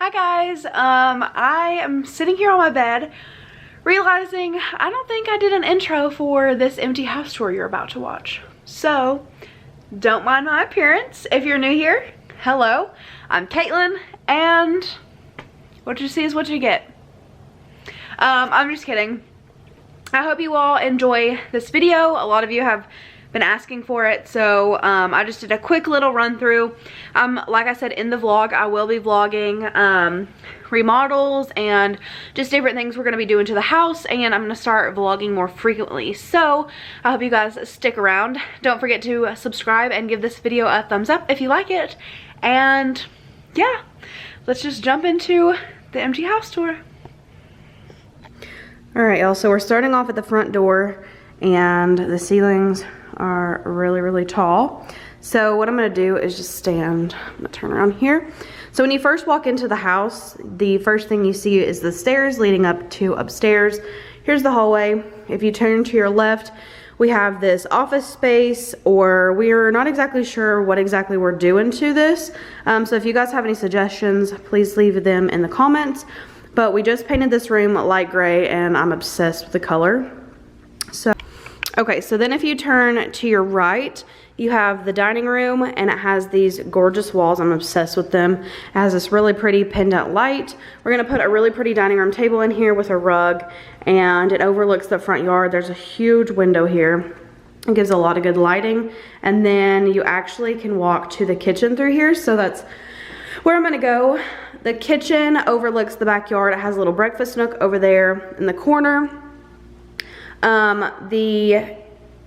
Hi guys, I am sitting here on my bed realizing I don't think I did an intro for this empty house tour you're about to watch. So, don't mind my appearance. If you're new here, hello, I'm Kaitlyn, and what you see is what you get. I'm just kidding. I hope you all enjoy this video. A lot of you have been asking for it, so I just did a quick little run through. Like I said in the vlog, I will be vlogging remodels and just different things we're going to be doing to the house, and I'm going to start vlogging more frequently. So I hope you guys stick around. Don't forget to subscribe and give this video a thumbs up if you like it. And yeah, let's just jump into the empty house tour. Alright y'all, so we're starting off at the front door, and the ceilings are really tall. So what I'm going to do is just stand. I'm going to turn around here. So when you first walk into the house, the first thing you see is the stairs leading up to upstairs. Here's the hallway. If you turn to your left, we have this office space, or we're not exactly sure what exactly we're doing to this. So if you guys have any suggestions, please leave them in the comments. But we just painted this room light gray, and I'm obsessed with the color. Okay, so then if you turn to your right, you have the dining room, and it has these gorgeous walls. I'm obsessed with them. It has this really pretty pendant light. We're gonna put a really pretty dining room table in here with a rug, and it overlooks the front yard. There's a huge window here. It gives a lot of good lighting, and then you actually can walk to the kitchen through here, so that's where I'm gonna go. The kitchen overlooks the backyard. It has a little breakfast nook over there in the corner. The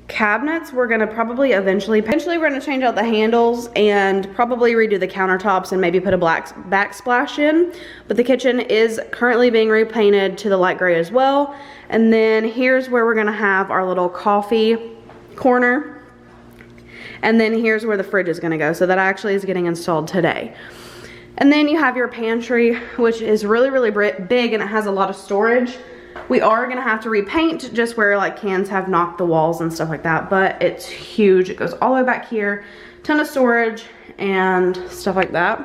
cabinets we're gonna probably eventually we're gonna change out the handles and probably redo the countertops and maybe put a black backsplash in. But the kitchen is currently being repainted to the light gray as well. And then here's where we're gonna have our little coffee corner. And then here's where the fridge is gonna go. So that actually is getting installed today. And then you have your pantry, which is really big, and it has a lot of storage. We are gonna have to repaint just where like cans have knocked the walls and stuff like that, but it's huge. It goes all the way back here, ton of storage and stuff like that.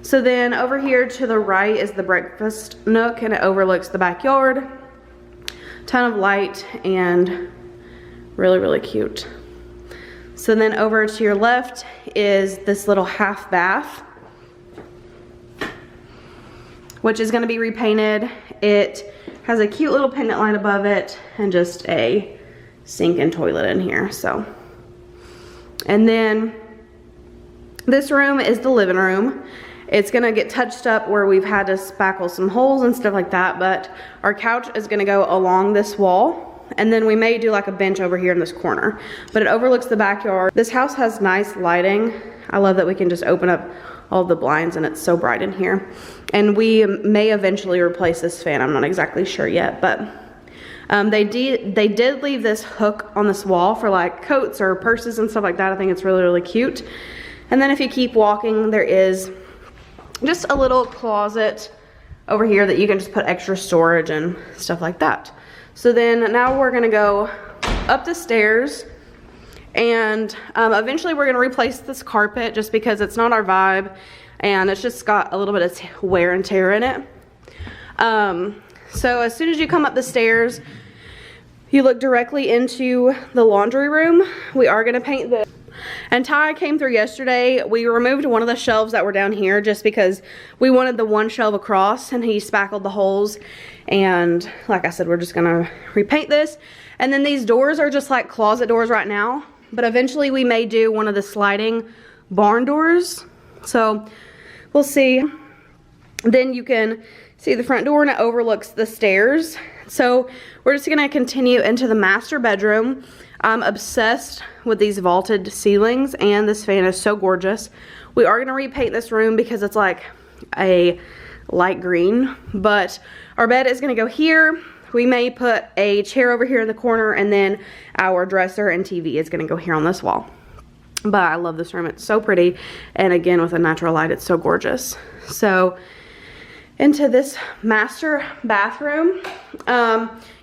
So then over here to the right is the breakfast nook, and it overlooks the backyard. Ton of light and really cute. So then over to your left is this little half bath, which is gonna be repainted. It has a cute little pendant light above it and just a sink and toilet in here. So, and then this room is the living room. It's gonna get touched up where we've had to spackle some holes and stuff like that, but our couch is gonna go along this wall, and then we may do like a bench over here in this corner, but it overlooks the backyard. This house has nice lighting. I love that we can just open up all the blinds and it's so bright in here. And we may eventually replace this fan. I'm not exactly sure yet, but they did leave this hook on this wall for like coats or purses and stuff like that. I think it's really cute. And then if you keep walking, there is just a little closet over here that you can just put extra storage and stuff like that. So then now we're gonna go up the stairs, and eventually we're gonna replace this carpet just because it's not our vibe and it's just got a little bit of wear and tear in it. So as soon as you come up the stairs, you look directly into the laundry room. We are gonna paint this. And Ty came through yesterday. We removed one of the shelves that were down here just because we wanted the one shelf across, and he spackled the holes. And like I said, we're just gonna repaint this. And then these doors are just like closet doors right now, but eventually we may do one of the sliding barn doors. So we'll see. Then you can see the front door, and it overlooks the stairs. So we're just gonna continue into the master bedroom. I'm obsessed with these vaulted ceilings, and this fan is so gorgeous. We are gonna repaint this room because it's like a light green, but our bed is gonna go here. We may put a chair over here in the corner, and then our dresser and TV is gonna go here on this wall. But I love this room. It's so pretty, and again, with a natural light, it's so gorgeous. So into this master bathroom,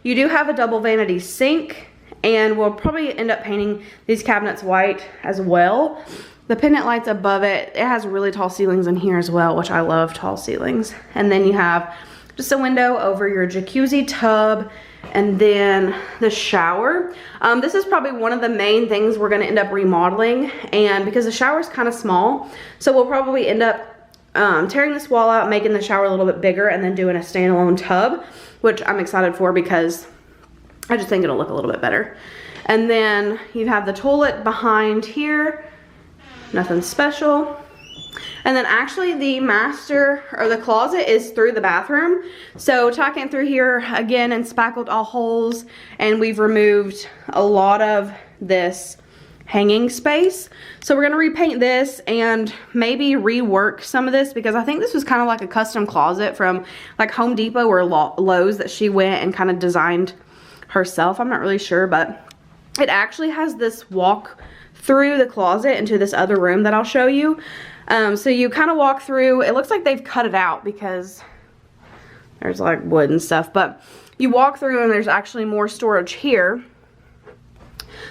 you do have a double vanity sink, and we'll probably end up painting these cabinets white as well. the pendant lights above it. It has really tall ceilings in here as well, which I love tall ceilings. And then you have just a window over your jacuzzi tub, and then the shower. This is probably one of the main things we're gonna end up remodeling, and because the shower is kind of small, so we'll probably end up tearing this wall out, making the shower a little bit bigger, and then doing a standalone tub, which I'm excited for because I just think it'll look a little bit better. And then you have the toilet behind here, nothing special. And then actually the master, or the closet, is through the bathroom. So Ty came through here again and spackled all holes, and we've removed a lot of this hanging space. So we're gonna repaint this and maybe rework some of this, because I think this was kind of like a custom closet from like Home Depot or Lowe's that she went and kind of designed herself. I'm not really sure, but it actually has this walk through the closet into this other room that I'll show you. So you kind of walk through. It looks like they've cut it out because there's like wood and stuff, but you walk through and there's actually more storage here.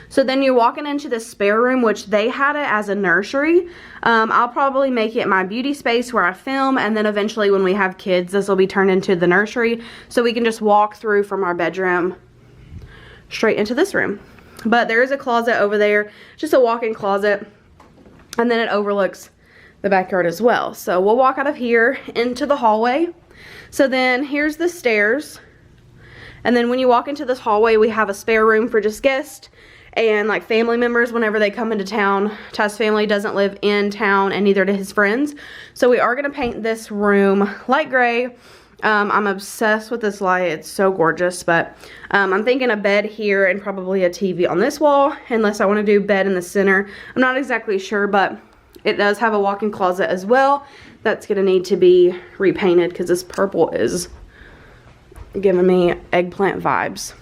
So then you're walking into the spare room, which they had it as a nursery. I'll probably make it my beauty space where I film, and then eventually when we have kids, this will be turned into the nursery, so we can just walk through from our bedroom straight into this room. But there is a closet over there, just a walk-in closet, and then it overlooks the backyard as well. So we'll walk out of here into the hallway. So then here's the stairs, and then when you walk into this hallway, we have a spare room for just guests and like family members whenever they come into town. Ty's family doesn't live in town, and neither do his friends. So we are gonna paint this room light gray. I'm obsessed with this light. It's so gorgeous, but I'm thinking a bed here and probably a TV on this wall, unless I want to do bed in the center. I'm not exactly sure, but it does have a walk-in closet as well. That's gonna need to be repainted because this purple is giving me eggplant vibes.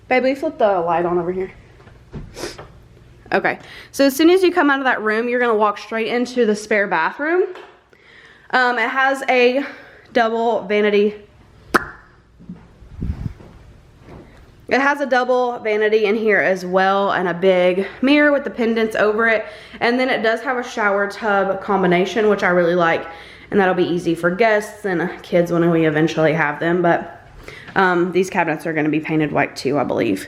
Baby, flip the light on over here. Okay, so as soon as you come out of that room, you're gonna walk straight into the spare bathroom. It has a double vanity. It has a double vanity in here as well, and a big mirror with the pendants over it. And then it does have a shower tub combination, which I really like, and that'll be easy for guests and kids when we eventually have them. But these cabinets are gonna be painted white too, I believe.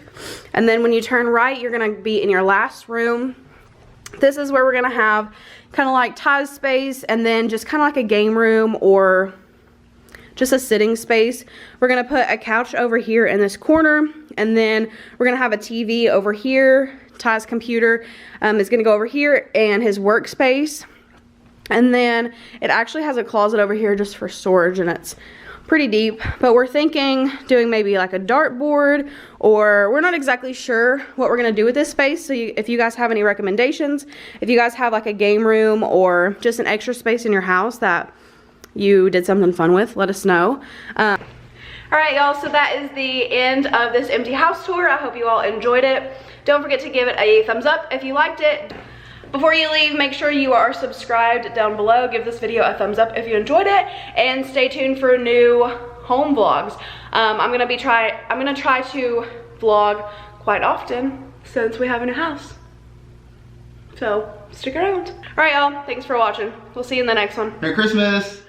And then when you turn right, you're gonna be in your last room. This is where we're gonna have kind of like Ty's space, and then just kind of like a game room or just a sitting space. We're gonna put a couch over here in this corner, and then we're gonna have a TV over here. Ty's computer is gonna go over here, and his workspace. And then it actually has a closet over here just for storage, and it's pretty deep. But we're thinking doing maybe like a dartboard, or we're not exactly sure what we're gonna do with this space. So if you guys have any recommendations, if you guys have like a game room or just an extra space in your house that you did something fun with, let us know. Alright y'all, so that is the end of this empty house tour. I hope you all enjoyed it. Don't forget to give it a thumbs up if you liked it. Before you leave, make sure you are subscribed down below. Give this video a thumbs up if you enjoyed it, and stay tuned for new home vlogs. I'm gonna try to vlog quite often since we have a new house. So stick around. Alright y'all, thanks for watching. We'll see you in the next one. Merry Christmas!